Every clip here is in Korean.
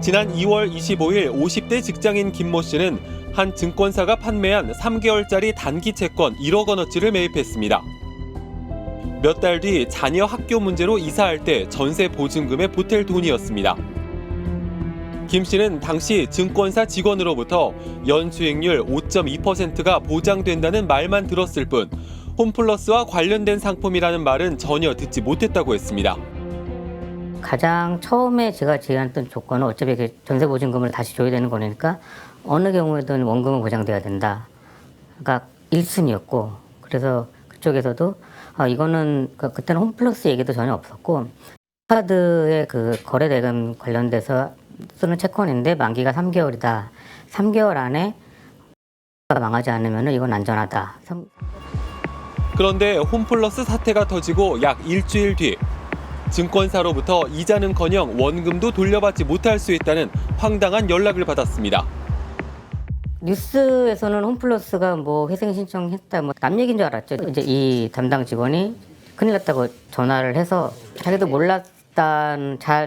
지난 2월 25일 50대 직장인 김모 씨는 한 증권사가 판매한 3개월짜리 단기 채권 1억 원어치를 매입했습니다. 몇 달 뒤 자녀 학교 문제로 이사할 때 전세 보증금에 보탤 돈이었습니다. 김 씨는 당시 증권사 직원으로부터 연수익률 5.2%가 보장된다는 말만 들었을 뿐 홈플러스와 관련된 상품이라는 말은 전혀 듣지 못했다고 했습니다. 가장 처음에 제가 제안했던 조건은 어차피 전세 보증금을 다시 줘야 되는 거니까 어느 경우에든 원금은 보장돼야 된다. 그러니까 1순위였고 그래서 그쪽에서도 이거는 그때는 홈플러스 얘기도 전혀 없었고 카드의 그 거래 대금 관련돼서 쓰는 채권인데 만기가 3개월이다. 3개월 안에 망하지 않으면 이건 안전하다. 그런데 홈플러스 사태가 터지고 약 일주일 뒤 증권사로부터 이자는커녕 원금도 돌려받지 못할 수 있다는 황당한 연락을 받았습니다. 뉴스에서는 홈플러스가 뭐 회생 신청했다, 뭐 남 얘기인 줄 알았죠. 이제 이 담당 직원이 큰일 났다고 전화를 해서 자기도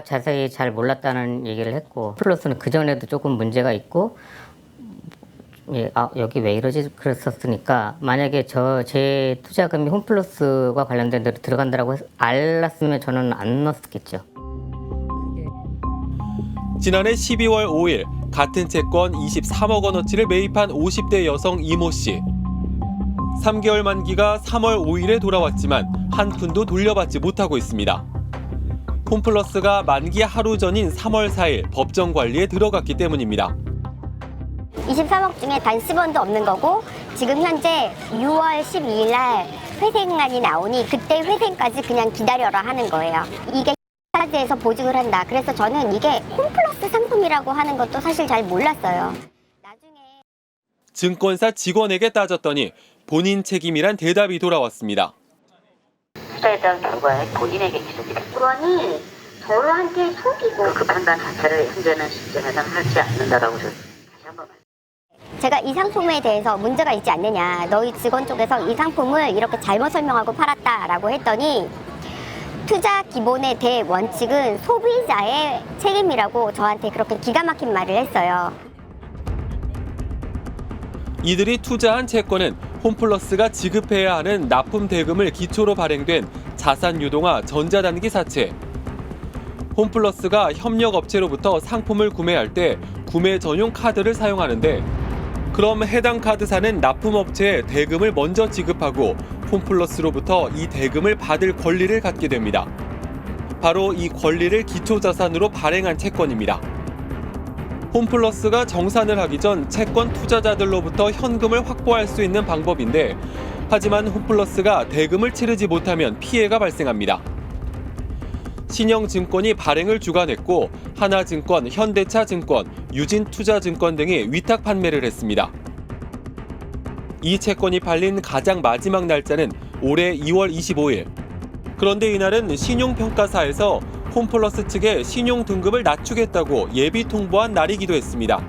자세히 잘 몰랐다는 얘기를 했고, 홈플러스는 그 전에도 조금 문제가 있고, 여기 왜 이러지 그랬었으니까 만약에 제 투자금이 홈플러스와 관련된 데로 들어간다고 알았으면 저는 안 넣었겠죠. 지난해 12월 5일 같은 채권 23억 원어치를 매입한 50대 여성 이모 씨. 3개월 만기가 3월 5일에 돌아왔지만 한 푼도 돌려받지 못하고 있습니다. 홈플러스가 만기 하루 전인 3월 4일 법정 관리에 들어갔기 때문입니다. 23억 중에 단 10원도 없는 거고 지금 현재 6월 12일 날 회생안이 나오니 그때 회생까지 그냥 기다려라 하는 거예요. 이게 카드에서 보증을 한다. 그래서 저는 이게 홈플러스 상품이라고 하는 것도 사실 잘 몰랐어요. 나중에 증권사 직원에게 따졌더니 본인 책임이란 대답이 돌아왔습니다. 투자에 대한 결과에 본인에게 기록이 그러니 저한테 속이고 그 판단 자체를 현재는 시점에서는 하지 않는다라고 다시 한번 제가 이 상품에 대해서 문제가 있지 않느냐. 너희 직원 쪽에서 이 상품을 이렇게 잘못 설명하고 팔았다라고 했더니 투자 기본의 대원칙은 소비자의 책임이라고 저한테 그렇게 기가 막힌 말을 했어요. 이들이 투자한 채권은 홈플러스가 지급해야 하는 납품 대금을 기초로 발행된 자산유동화 전자단기 사채. 홈플러스가 협력업체로부터 상품을 구매할 때 구매 전용 카드를 사용하는데 그럼 해당 카드사는 납품업체에 대금을 먼저 지급하고 홈플러스로부터 이 대금을 받을 권리를 갖게 됩니다. 바로 이 권리를 기초자산으로 발행한 채권입니다. 홈플러스가 정산을 하기 전 채권 투자자들로부터 현금을 확보할 수 있는 방법인데 하지만 홈플러스가 대금을 치르지 못하면 피해가 발생합니다. 신영증권이 발행을 주관했고 하나증권, 현대차증권, 유진투자증권 등이 위탁 판매를 했습니다. 이 채권이 팔린 가장 마지막 날짜는 올해 2월 25일. 그런데 이날은 신용평가사에서 홈플러스 측에 신용등급을 낮추겠다고 예비 통보한 날이기도 했습니다.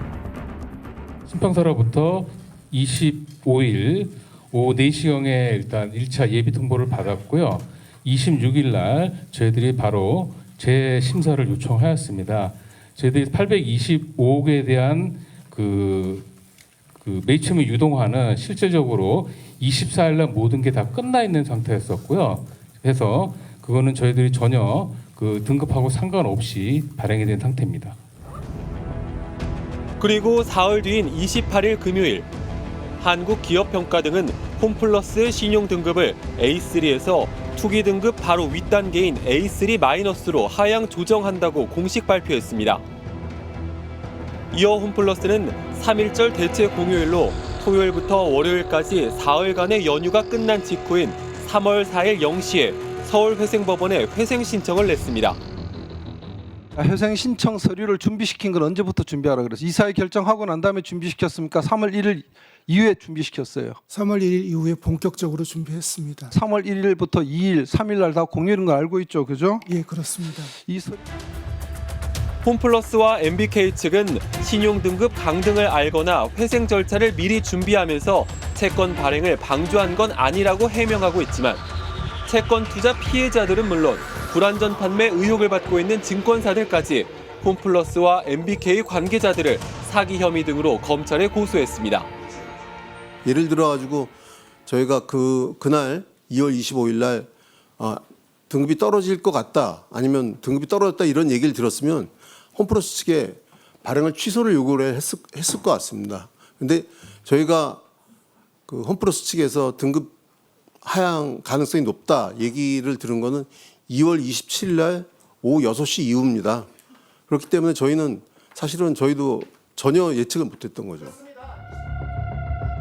신평사로부터 25일 오후 4시경에 일단 1차 예비 통보를 받았고요. 26일 날 저희들이 바로 재심사를 요청하였습니다. 저희들이 825억에 대한 그 매입채무 유동화는 실질적으로 24일 날 모든 게 다 끝나 있는 상태였었고요. 그래서 그거는 저희들이 전혀 그 등급하고 상관없이 발행이 된 상태입니다. 그리고 사흘 뒤인 28일 금요일 한국기업평가 등은 홈플러스의 신용등급을 A3에서 투기 등급 바로 윗단계인 A3-로 하향 조정한다고 공식 발표했습니다. 이어 홈플러스는 3.1절 대체 공휴일로 토요일부터 월요일까지 사흘간의 연휴가 끝난 직후인 3월 4일 0시에 서울회생법원에 회생 신청을 냈습니다. 회생 신청 서류를 준비시킨 건 언제부터 준비하라 그래서 이사회 결정하고 난 다음에 준비시켰습니까? 3월 1일 이후에 준비시켰어요. 3월 1일 이후에 본격적으로 준비했습니다. 3월 1일부터 2일, 3일 날 다 공휴일인 거 알고 있죠, 그죠? 예, 그렇습니다. 홈플러스와 MBK 측은 신용등급 강등을 알거나 회생 절차를 미리 준비하면서 채권 발행을 방조한 건 아니라고 해명하고 있지만 채권 투자 피해자들은 물론 불안전 판매 의혹을 받고 있는 증권사들까지 홈플러스와 MBK 관계자들을 사기 혐의 등으로 검찰에 고소했습니다. 예를 들어 가지고 저희가 그날 2월 25일 날 등급이 떨어질 것 같다, 아니면 등급이 떨어졌다 이런 얘기를 들었으면 홈플러스 측에 발행을 취소를 요구를 했을 것 같습니다. 근데 저희가 그 홈플러스 측에서 등급 하향 가능성이 높다 얘기를 들은 거는 2월 27일 날 오후 6시 이후입니다. 그렇기 때문에 저희는 사실은 저희도 전혀 예측을 못했던 거죠.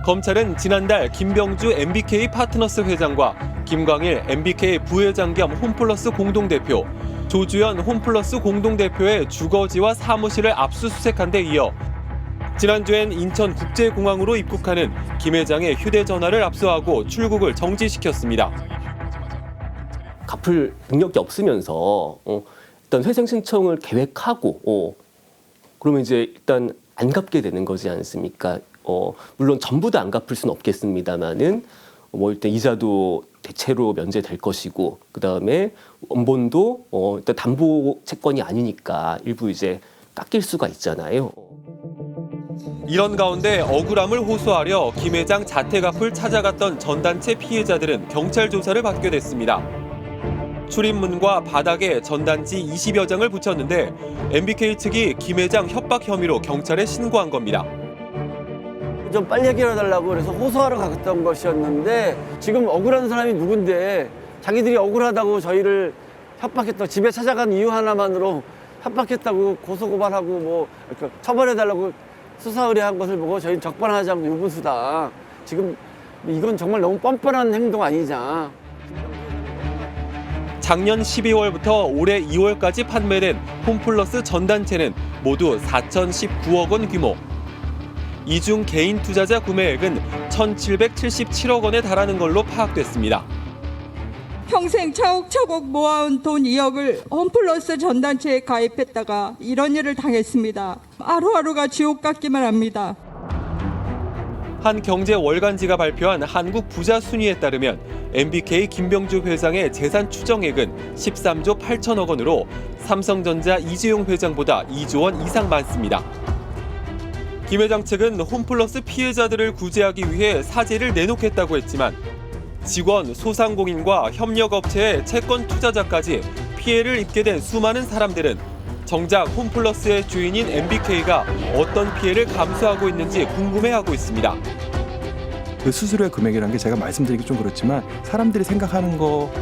검찰은 지난달 김병주 MBK 파트너스 회장과 김광일 MBK 부회장 겸 홈플러스 공동대표, 조주연 홈플러스 공동대표의 주거지와 사무실을 압수수색한 데 이어 지난주엔 인천국제공항으로 입국하는 김 회장의 휴대전화를 압수하고 출국을 정지시켰습니다. 갚을 능력이 없으면서 일단 회생 신청을 계획하고 그러면 이제 일단 안 갚게 되는 거지 않습니까? 물론 전부 다 안 갚을 수는 없겠습니다만은 일단 이자도 대체로 면제될 것이고, 그 다음에 원본도 일단 담보 채권이 아니니까 일부 이제 깎일 수가 있잖아요. 이런 가운데 억울함을 호소하려 김 회장 자택 앞을 찾아갔던 전단체 피해자들은 경찰 조사를 받게 됐습니다. 출입문과 바닥에 전단지 20여 장을 붙였는데 MBK 측이 김 회장 협박 혐의로 경찰에 신고한 겁니다. 좀 빨리 해결해달라고 그래서 호소하러 갔던 것이었는데, 지금 억울한 사람이 누군데 자기들이 억울하다고 저희를 협박했다고, 집에 찾아간 이유 하나만으로 협박했다고 고소고발하고 뭐 처벌해달라고 수사 의뢰한 것을 보고 저희는 적반하지 않고 유분수다. 지금 이건 정말 너무 뻔뻔한 행동 아니냐. 작년 12월부터 올해 2월까지 판매된 홈플러스 전단체는 모두 4,019억 원 규모. 이 중 개인 투자자 구매액은 1,777억 원에 달하는 걸로 파악됐습니다. 평생 차곡차곡 모아온 돈 2억을 홈플러스 전단체에 가입했다가 이런 일을 당했습니다. 하루하루가 지옥 같기만 합니다. 한 경제 월간지가 발표한 한국 부자 순위에 따르면 MBK 김병주 회장의 재산 추정액은 13조 8천억 원으로 삼성전자 이재용 회장보다 2조 원 이상 많습니다. 김 회장 측은 홈플러스 피해자들을 구제하기 위해 사죄를 내놓겠다고 했지만 직원, 소상공인과 협력업체의 채권 투자자까지 피해를 입게 된 수많은 사람들은 정작 홈플러스의 주인인 MBK가 어떤 피해를 감수하고 있는지 궁금해하고 있습니다. 그 수수료 금액이라는 게 제가 말씀드리기 좀 그렇지만 사람들이 생각하는 거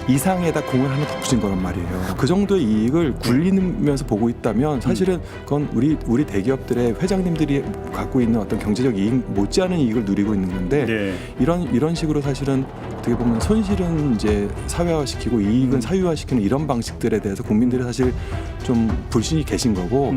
이상에다 공을 하나 덧붙인 거란 말이에요. 그 정도의 이익을 굴리면서 보고 있다면 사실은 그건 우리 대기업들의 회장님들이 갖고 있는 어떤 경제적 이익 못지않은 이익을 누리고 있는 건데, 네. 이런 식으로 사실은 어떻게 보면 손실은 이제 사회화시키고 이익은 사유화시키는 이런 방식들에 대해서 국민들이 사실 좀 불신이 계신 거고.